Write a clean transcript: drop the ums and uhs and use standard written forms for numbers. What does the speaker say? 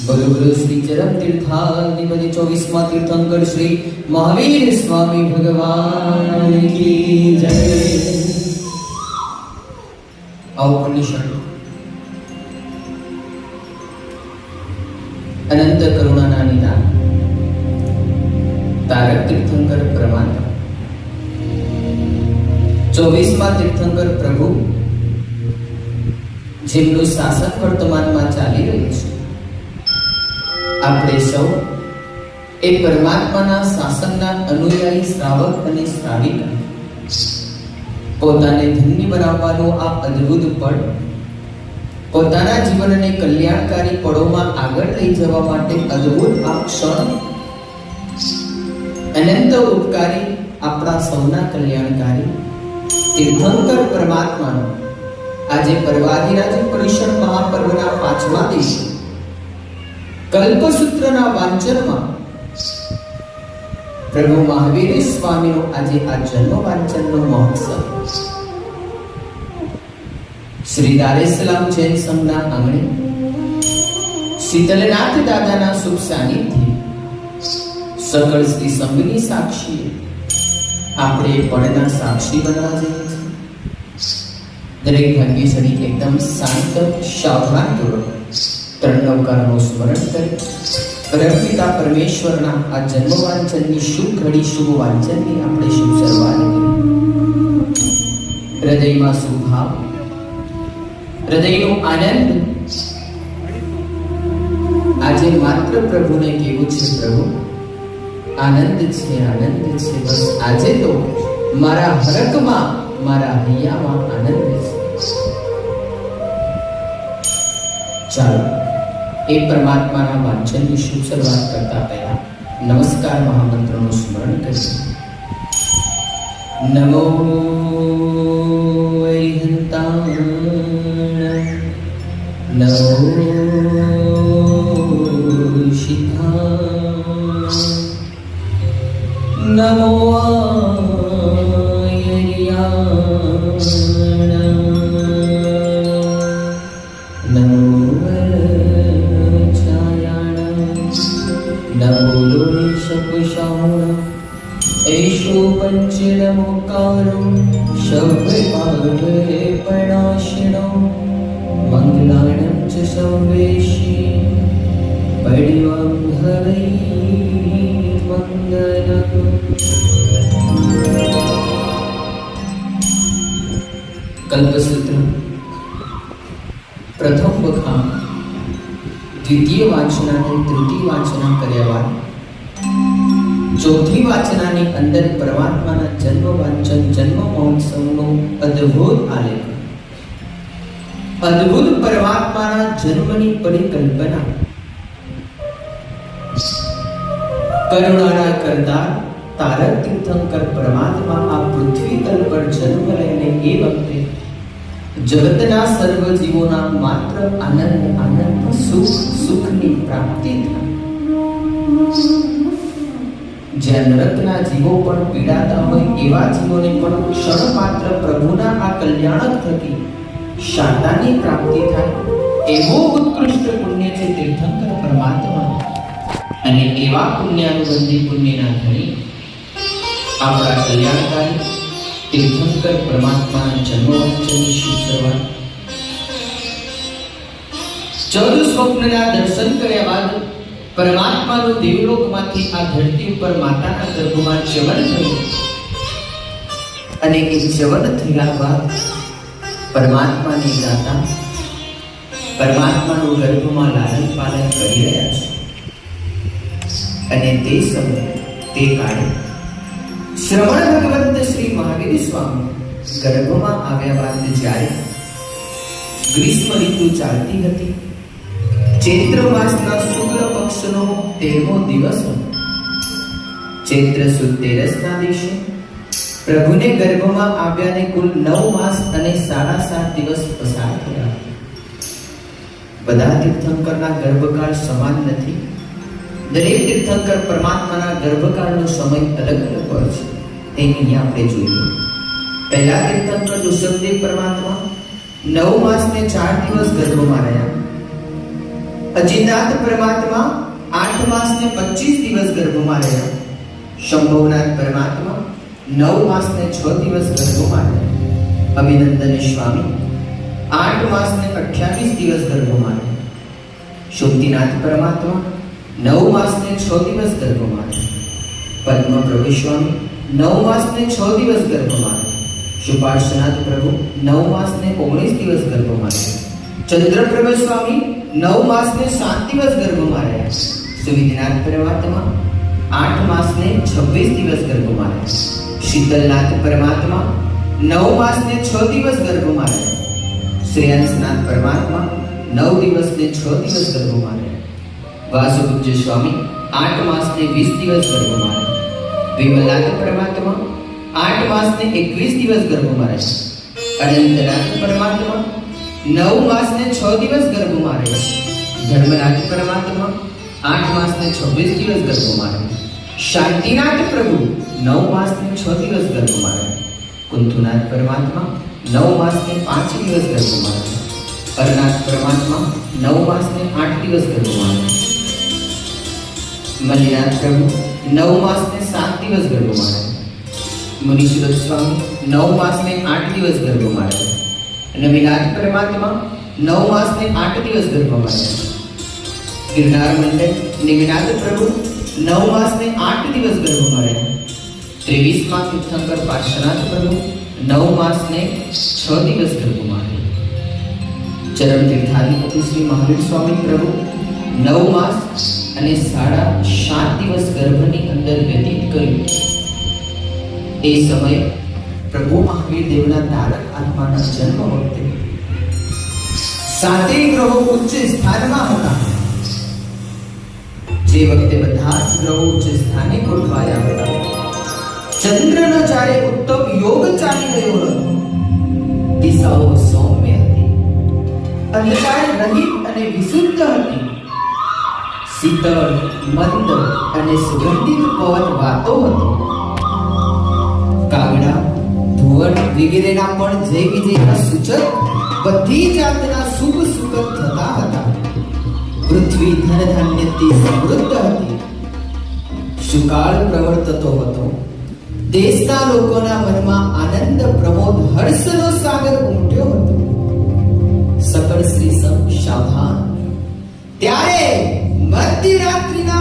બોલો બોલો શ્રી ચરમ તીર્થાધિપતિ 24મા તીર્થંકર શ્રી મહાવીર સ્વામી ભગવાન કી જય. આવો પુણ્યશાળી અનંત કરુણાના નિદાન તારક તીર્થંકર પરમાત્મા 24મા તીર્થંકર પ્રભુ જેમનું શાસન વર્તમાનમાં ચાલી રહ્યું છે, આપણે સૌ એ પરમાત્માના શાસનના અનુયાયી શ્રાવક અને શ્રાવિકા પોતાને ધન્ય બનાવવાનો આ અદ્ભુત પળ, પોતાના જીવનને કલ્યાણકારી પળોમાં આગળ લઈ જવા માટે અદ્ભુત આ ક્ષણ અનંત ઉપકારી આપણા સૌના કલ્યાણકારી તીર્થંકર પરમાત્માનો આજે પર્વાધિરાજ પરિષદ મહાપર્વના 5મા દિવસે કલ્પસૂત્રના વાંચનમાં પ્રભુ મહાવીર સ્વામીનો આજે આ જન્મ વાંચનનો મહોત્સવ શ્રી દારેસલામ જૈન સંઘના આંગણે શીતલનાથ દાદાના શુભ સાનિધ્ય સકળ શ્રી સંઘની સાક્ષીએ આપણે પળના સાક્ષી બનવા જઈએ છીએ. દરેક ભાગ્યશાળી એકદમ શાંત સાવધાનપૂર્વક ત્રણ નવકારનું સ્મરણ કરી પરમપિતા પરમેશ્વરના આ જન્મ વાંચનની શુભ ઘડી શુભ વાંચનની આપણે શુભ શરૂઆત કરી. હૃદયમાં શુભ ભાવ, હૃદયનો આનંદ. આજે માત્ર પ્રભુને કેવું છે, પ્રભુ આનંદ છે, આનંદ છે, બસ આજે તો મારા હરકમાં મારા હૈયામાં આનંદ છે. ચાલો એ પરમાત્માના વાંચનની શુભ શરૂઆત કરતા પહેલા નમસ્કાર મહામંત્રનું સ્મરણ કરીએ. નમો વૈહંતાણ, નમો શિખાણ, નમો પંચનમોકારો શબ્દે પણાશિણો મંગલાણં ચ સૌવેશી પડિવં હરૈ મંગલં. કલ્પસૂત્ર પ્રથમ વખાણ દ્વિતીય વાંચના અને તૃતીય વાંચના કર્યા બાદ ચોથી વાચનાની અંદર પરમાત્માના જન્મ વાંચન જન્મ મહોત્સવનો અદ્ભુત આલેખ, અદ્ભુત પરમાત્માના જન્મની પરિકલ્પના, કરુણાના કરતા તારક તીર્થંકર પરમાત્મા આ પૃથ્વી તલ પર જન્મ લઈને એ વખતે જગતના સર્વ જીવોના માત્ર આનંદ આનંદ સુખ સુખની પ્રાપ્તિ થાય. જ્યાં નરકના જીવો પણ પીડાતા હોય એવા જીવોને પણ ક્ષણ માત્ર પ્રભુના આ કલ્યાણક થકી શાંતિની પ્રાપ્તિ થાય એવો ઉત્કૃષ્ટ પુણ્ય છે તીર્થંકર પરમાત્મા. અને એવા પુણ્યાનુબંધી પુણ્યના ધણી આપણા કલ્યાણકારી તીર્થંકર પરમાત્માના જન્મવંચનની શુભ શરૂઆત. ચૌદ સ્વપ્નના દર્શન કર્યા બાદ પરમાત્માનું દેવલોકમાંથી આ ધરતી ઉપર માતાના ગર્ભમાં જવન થયું અને એ જવન થયા બાદ પરમાત્માની દાતા પરમાત્માનું ગર્ભમાં લાલન પાલન કરી રહ્યા છે. અને તે સમય તે કાળે શ્રવણ ભગવંત શ્રી મહાવીર સ્વામી ગર્ભમાં આવ્યા બાદ જ્યારે ગ્રીષ્મ ઋતુ ચાલતી હતી, ચૈત્ર માસના શુક્લ પક્ષનો 13મો દિવસ હતો. ચૈત્ર સુદ 13ના દિવસે પ્રભુને ગર્ભમાં આવ્યાને કુલ 9 માસ અને 7.5 દિવસ પસાર થયા. બધા તીર્થંકરના ગર્ભકાળ સમાન નથી. દરેક તીર્થંકર પરમાત્માના ગર્ભકાળનો સમય અલગ અલગ હોય છે. તે અહીંયા આપણે જોઈએ. પહેલા તીર્થંકર ઋષભદેવ પરમાત્મા 9 માસ ને 4 દિવસ ગર્ભમાં રહ્યા અજિતનાથ પરમાત્મા 8 માસ ને 25 દિવસ ગર્ભમાં રહ્યા. શંભુનાથ પરમાત્મા 9 માસ ને 6 દિવસ ગર્ભમાં રહ્યા. અભિનંદન સ્વામી 8 માસ ને 28 દિવસ ગર્ભમાં રહ્યા. શુક્તિનાથ પરમાત્મા 9 માસ ને 6 દિવસ ગર્ભમાં રહ્યા. પદ્મ પ્રભુ સ્વામી 9 માસ ને 6 દિવસ ગર્ભમાં રહ્યા. શુપાર્શનાથ પ્રભુ 9 માસ ને 19 દિવસ ગર્ભમાં રહ્યા. ચંદ્રપ્રભ સ્વામી 9 માસ ને 7 દિવસ ગર્ભમાં રહ્યા. સુવિધનાથ પરમાત્મા 8 માસ ને 26 દિવસ ગર્ભમાં રહ્યા. શીતલનાથ પરમાત્મા 9 માસ ને 6 દિવસ ગર્ભમાં રહ્યા. શ્રેયાંસનાથ પરમાત્મા 9 દિવસ ને 6 દિવસ ગર્ભમાં રહ્યા. વાસુપૂજ્ય સ્વામી 8 માસ ને 20 દિવસ ગર્ભમાં રહ્યા. વિમલનાથ પરમાત્મા 8 માસ ને 21 દિવસ ગર્ભમાં રહ્યા. અનંતનાથ પરમાત્મા 9 માસ ને 6 દિવસ ગર્ભમાં રહ્યા. ધર્મનાથ પરમાત્મા 8 માસ ને 26 દિવસ ગર્ભમાં રહ્યા. શાંતિનાથ પ્રભુ 9 માસ ને 6 દિવસ ગર્ભમાં રહ્યા. કુંથુનાથ પરમાત્મા 9 માસ ને 5 દિવસ ગર્ભમાં રહ્યા. અરનાથ પરમાત્મા 9 માસ ને 8 દિવસ ગર્ભમાં રહ્યા. મલ્લિનાથ પ્રભુ 9 માસ ને 7 દિવસ ગર્ભમાં રહ્યા. મુનિસુરત સ્વામી 9 માસ ને 8 દિવસ ગર્ભમાં રહ્યા. નવીનાથ પરમાત્મા 9 માસ ને 8 દિવસ ગર્ભમાં રહ્યા. ગિરનાર મંડળ નિમિનાથ પ્રભુ 9 માસ ને 8 દિવસ ગર્ભમાં રહ્યા. 23માં તીર્થંકર પાર્શ્વનાથ પ્રભુ 9 માસ ને 6 દિવસ ગર્ભમાં રહ્યા. ચરમ તીર્થાધિપતિ શ્રી મહાવીર સ્વામી પ્રભુ 9 માસ અને 7.5 દિવસ ગર્ભની અંદર વ્યતીત કર્યું. એ સમયે પ્રભુ મહાવીર દેવના તારક આત્માના જન્મ વખતે 7 ગ્રહો ઉચ્ચ સ્થાનમાં હતા. જે વખતે બધા જ ગ્રહો ઉચ્ચ સ્થાને ગોઠવાયા હતા. ચંદ્રનો જ્યારે ઉત્તમ યોગ ચાલી રહ્યો હતો. દિશાઓ સૌમ્ય હતી, અંધકાર રહિત અને વિશુદ્ધ હતી. શીતળ, મંદ અને સુગંધિત પવન વાતો હતો. કાગડા, ધુવડ વગેરેના પણ જય વિજયના સૂચક બધી જાતના શુભ સુગંધ થતા હતા. પૃથ્વી ધન ધાન્યથી સમૃદ્ધ હતી. શુકાળ પ્રવર્તતો હતો. દેશના લોકોના મનમાં આનંદ, પ્રમોદ, હર્ષનો સાગર ઉમટ્યો હતો. સકળ શ્રી સંગ સાવધાન. ત્યારે મધ્યરાત્રિના